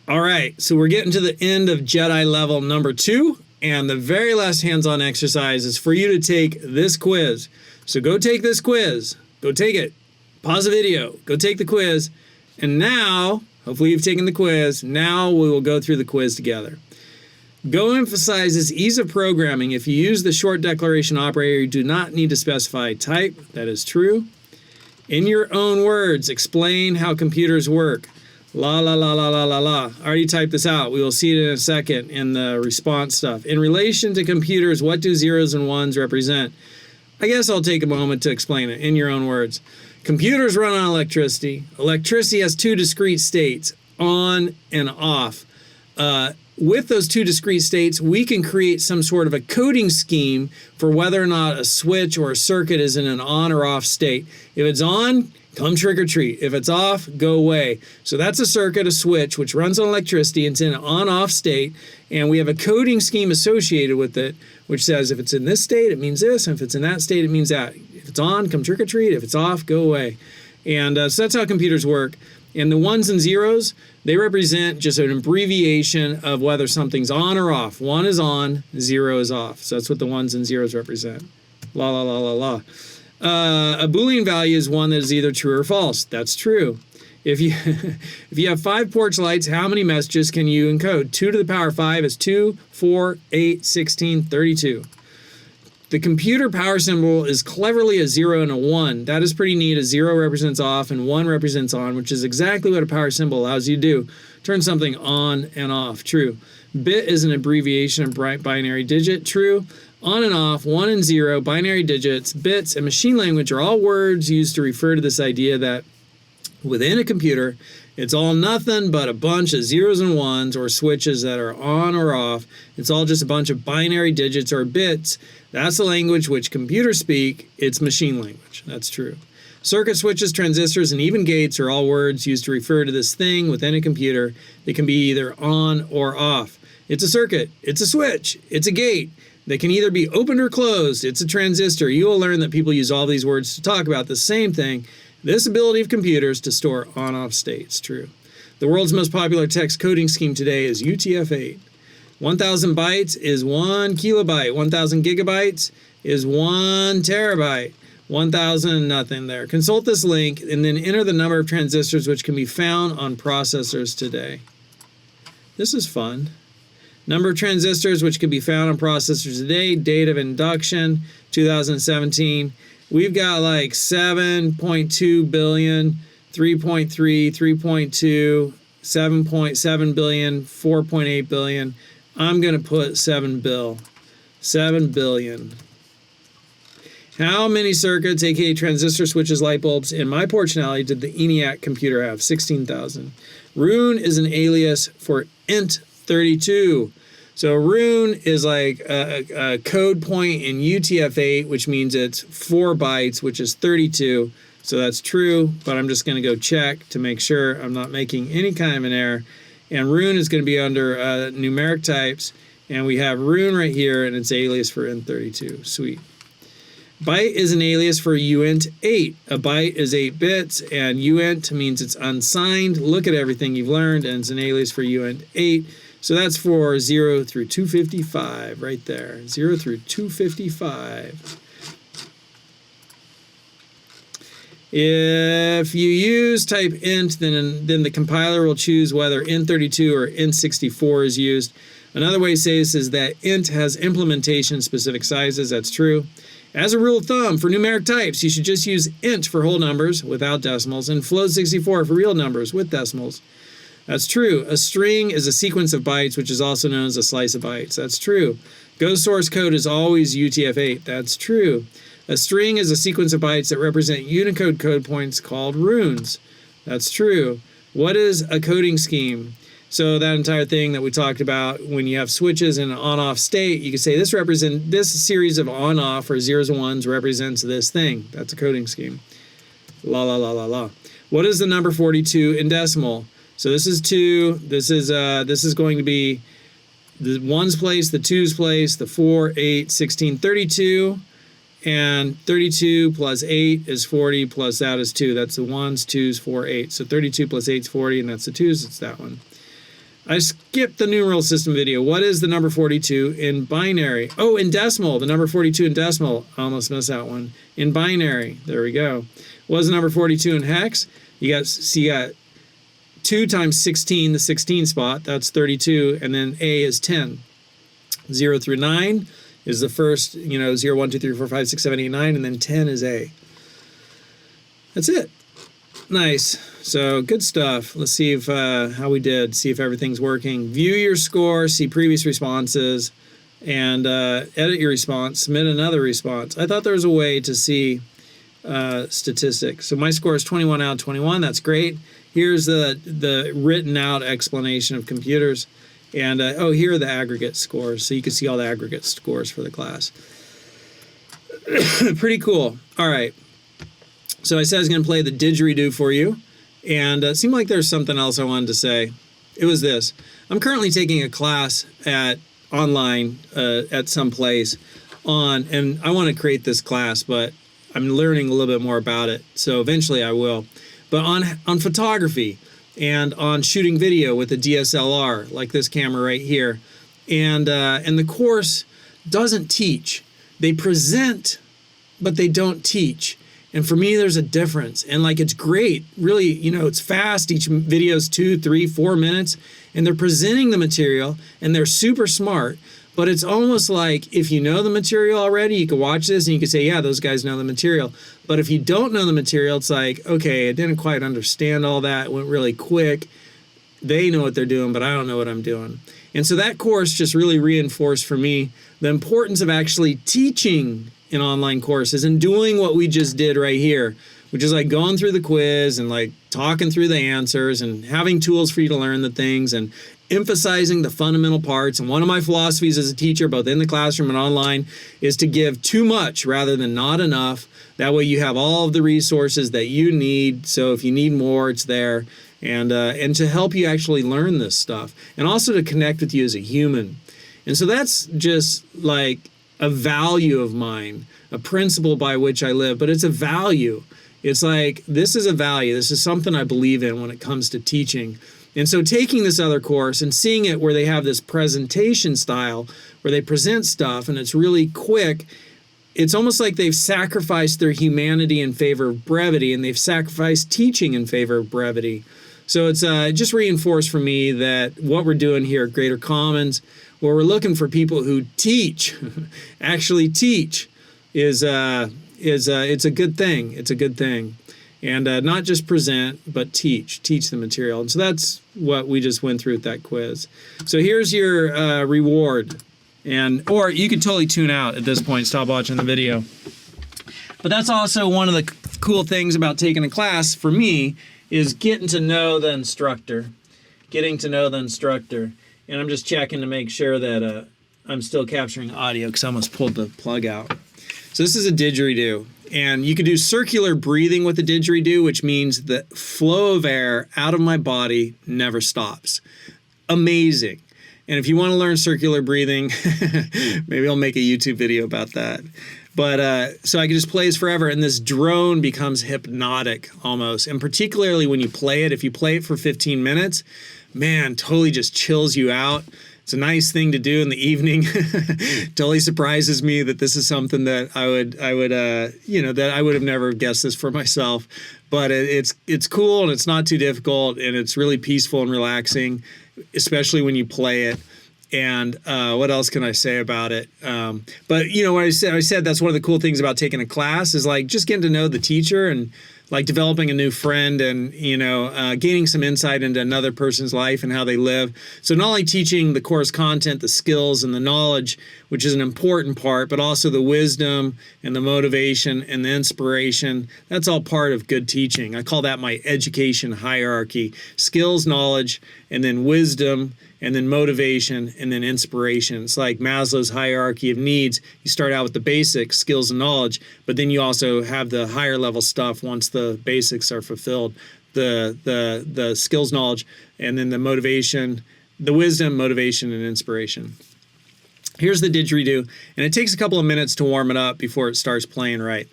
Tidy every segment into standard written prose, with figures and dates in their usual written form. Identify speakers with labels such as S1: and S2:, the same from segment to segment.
S1: All right, so we're getting to the end of Jedi level number 2, and the very last hands-on exercise is for you to take this quiz. So go take this quiz. Go take it. Pause the video. Go take the quiz. And now, hopefully you've taken the quiz. Now we will go through the quiz together. Go emphasizes ease of programming. If you use the short declaration operator, you do not need to specify type. That is true. In your own words, explain how computers work. La la la la la la la. I already typed this out. We will see it in a second in the response stuff. In relation to computers, what do zeros and ones represent? I guess I'll take a moment to explain it in your own words. Computers run on electricity. Electricity has two discrete states, on and off. With those two discrete states, we can create some sort of a coding scheme for whether or not a switch or a circuit is in an on or off state. If it's on, come trick or treat. If it's off, go away. So that's a circuit, a switch, which runs on electricity. It's in an on-off state, and we have a coding scheme associated with it, which says if it's in this state, it means this, and if it's in that state, it means that. If it's on, come trick or treat. If it's off, go away. And so that's how computers work. And the ones and zeros, they represent just an abbreviation of whether something's on or off. 1 is on, 0 is off. So that's what the ones and zeros represent. La la la la la. A Boolean value is one that is either true or false. That's true. If you have 5 porch lights, how many messages can you encode? 2 to the power 5 is 2, 4, 8, 16, 32. The computer power symbol is cleverly a 0 and a 1. That is pretty neat. A 0 represents off and 1 represents on, which is exactly what a power symbol allows you to do. Turn something on and off. True. Bit is an abbreviation of binary digit. True. On and off, 1 and 0, binary digits, bits, and machine language are all words used to refer to this idea that within a computer, it's all nothing but a bunch of zeros and ones or switches that are on or off. It's all just a bunch of binary digits or bits. That's the language which computers speak. It's machine language. That's true. Circuit switches, transistors, and even gates are all words used to refer to this thing within a computer that can be either on or off. It's a circuit. It's a switch. It's a gate. They can either be opened or closed. It's a transistor. You will learn that people use all these words to talk about the same thing. This ability of computers to store on-off states. True. The world's most popular text coding scheme today is UTF-8. 1,000 bytes is 1 kilobyte. 1,000 gigabytes is 1 terabyte. 1,000 nothing there. Consult this link and then enter the number of transistors which can be found on processors today. This is fun. Number of transistors which can be found on processors today. Date of induction, 2017. We've got like 7.2 billion, 3.3, 3.2, 7.7 billion, 4.8 billion. I'm going to put 7 billion. How many circuits, aka transistor switches, light bulbs, in my portionality did the ENIAC computer have? 16,000. Rune is an alias for int32. So rune is like a code point in UTF-8, which means it's 4 bytes, which is 32. So that's true, but I'm just going to go check to make sure I'm not making any kind of an error. And rune is going to be under numeric types, and we have rune right here, and it's alias for int32. Sweet. Byte is an alias for uint8. A byte is 8 bits, and uint means it's unsigned. Look at everything you've learned, and it's an alias for uint8. So that's for 0 through 255 right there. 0 through 255. If you use type int, then the compiler will choose whether int32 or int64 is used. Another way to say this is that int has implementation specific sizes. That's true. As a rule of thumb, for numeric types, you should just use int for whole numbers without decimals and float64 for real numbers with decimals. That's true. A string is a sequence of bytes, which is also known as a slice of bytes. That's true. Go source code is always UTF-8. That's true. A string is a sequence of bytes that represent Unicode code points called runes. That's true. What is a coding scheme? So that entire thing that we talked about, when you have switches in an on-off state, you can say this series of on-off or zeros and ones represents this thing. That's a coding scheme. La la la la la. What is the number 42 in decimal? So this is 2. This is going to be the 1's place, the 2's place, the 4, 8, 16, 32. And 32 plus 8 is 40, plus that is 2. That's the 1's, 2's, 4, 8. So 32 plus 8 is 40, and that's the 2's. It's that one. I skipped the numeral system video. What is the number 42 in binary? Oh, in decimal. The number 42 in decimal. I almost missed that one. In binary. There we go. What is the number 42 in hex? You got 2 times 16, the 16 spot. That's 32. And then A is 10. 0 through 9 is the first, 0, 1, 2, 3, 4, 5, 6, 7, 8, 9. And then 10 is A. That's it. Nice. So good stuff. Let's see if how we did. See if everything's working. View your score. See previous responses, and edit your response. Submit another response. I thought there was a way to see statistics. So my score is 21 out of 21. That's great. Here's the written out explanation of computers, and here are the aggregate scores. So you can see all the aggregate scores for the class. Pretty cool. All right. So I said I was going to play the didgeridoo for you, and it seemed like there's something else I wanted to say. It was this. I'm currently taking a class online at some place and I want to create this class, but I'm learning a little bit more about it, so eventually I will. But on photography and on shooting video with a DSLR, like this camera right here, and the course doesn't teach. They present, but they don't teach. And for me, there's a difference. And like, it's great. Really, it's fast. Each video is 2, 3, 4 minutes. And they're presenting the material and they're super smart. But it's almost like if you know the material already, you can watch this and you can say, yeah, those guys know the material. But if you don't know the material, it's like, okay, I didn't quite understand all that. It went really quick. They know what they're doing, but I don't know what I'm doing. And so that course just really reinforced for me the importance of actually teaching in online courses and doing what we just did right here, which is like going through the quiz and like talking through the answers and having tools for you to learn the things and emphasizing the fundamental parts. And one of my philosophies as a teacher, both in the classroom and online, is to give too much rather than not enough. That way you have all of the resources that you need. So if you need more, it's there. And to help you actually learn this stuff, and also to connect with you as a human. And so that's just like a value of mine, a principle by which I live, but it's a value. It's like, this is a value. This is something I believe in when it comes to teaching. And so taking this other course and seeing it where they have this presentation style where they present stuff and it's really quick, it's almost like they've sacrificed their humanity in favor of brevity, and they've sacrificed teaching in favor of brevity. So it's just reinforced for me that what we're doing here at Greater Commons, where we're looking for people who teach, actually teach, it's a good thing. It's a good thing. And not just present, but teach the material. And so that's what we just went through with that quiz. So here's your reward. Or you could totally tune out at this point, stop watching the video. But that's also one of the cool things about taking a class for me, is getting to know the instructor. And I'm just checking to make sure that I'm still capturing audio, because I almost pulled the plug out. So this is a didgeridoo. And you can do circular breathing with a didgeridoo, which means the flow of air out of my body never stops. Amazing. And if you want to learn circular breathing, maybe I'll make a YouTube video about that. But so I can just play this forever, and this drone becomes hypnotic almost. And particularly when you play it, if you play it for 15 minutes, man, totally just chills you out. It's a nice thing to do in the evening. Totally surprises me that this is something that I would have never guessed this for myself. But it's cool, and it's not too difficult, and it's really peaceful and relaxing, especially when you play it. And what else can I say about it? But what I said that's one of the cool things about taking a class is like just getting to know the teacher and like developing a new friend and, gaining some insight into another person's life and how they live. So not only teaching the course content, the skills and the knowledge, which is an important part, but also the wisdom and the motivation and the inspiration. That's all part of good teaching. I call that my education hierarchy: skills, knowledge, and then wisdom, and then motivation, and then inspiration. It's like Maslow's hierarchy of needs. You start out with the basics, skills and knowledge, but then you also have the higher level stuff once the basics are fulfilled. The skills, knowledge, and then the motivation, the wisdom, motivation, and inspiration. Here's the didgeridoo, and it takes a couple of minutes to warm it up before it starts playing right.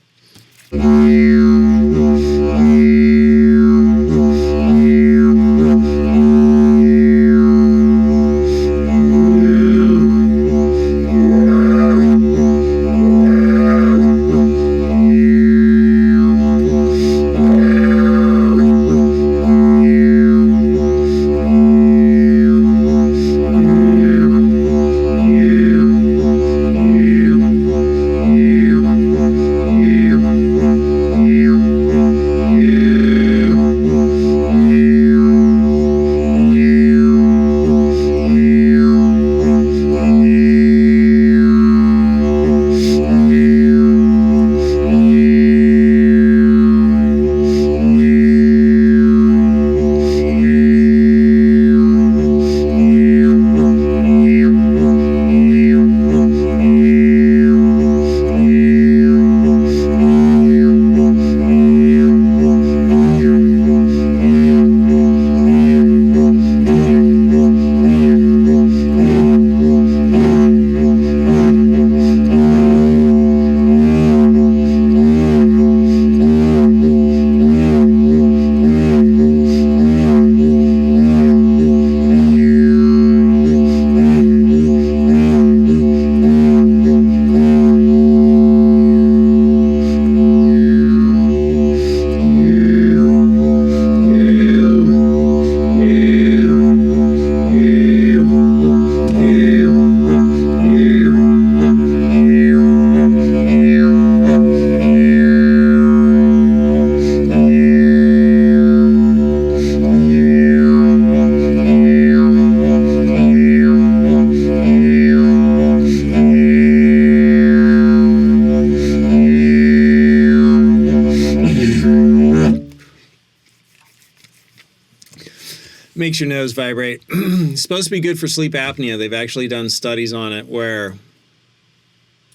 S1: makes your nose vibrate. It's supposed to be good for sleep apnea. They've actually done studies on it where,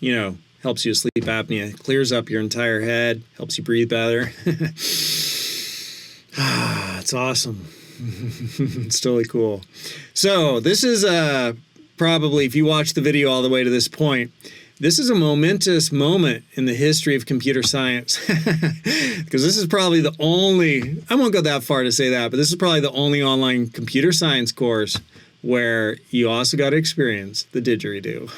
S1: you know, helps you with sleep apnea, clears up your entire head, helps you breathe better. It's awesome. It's totally cool. So this is probably, if you watch the video all the way to this point, this is a momentous moment in the history of computer science. Because this is probably the only, I won't go that far to say that, but this is probably the only online computer science course where you also got to experience the didgeridoo.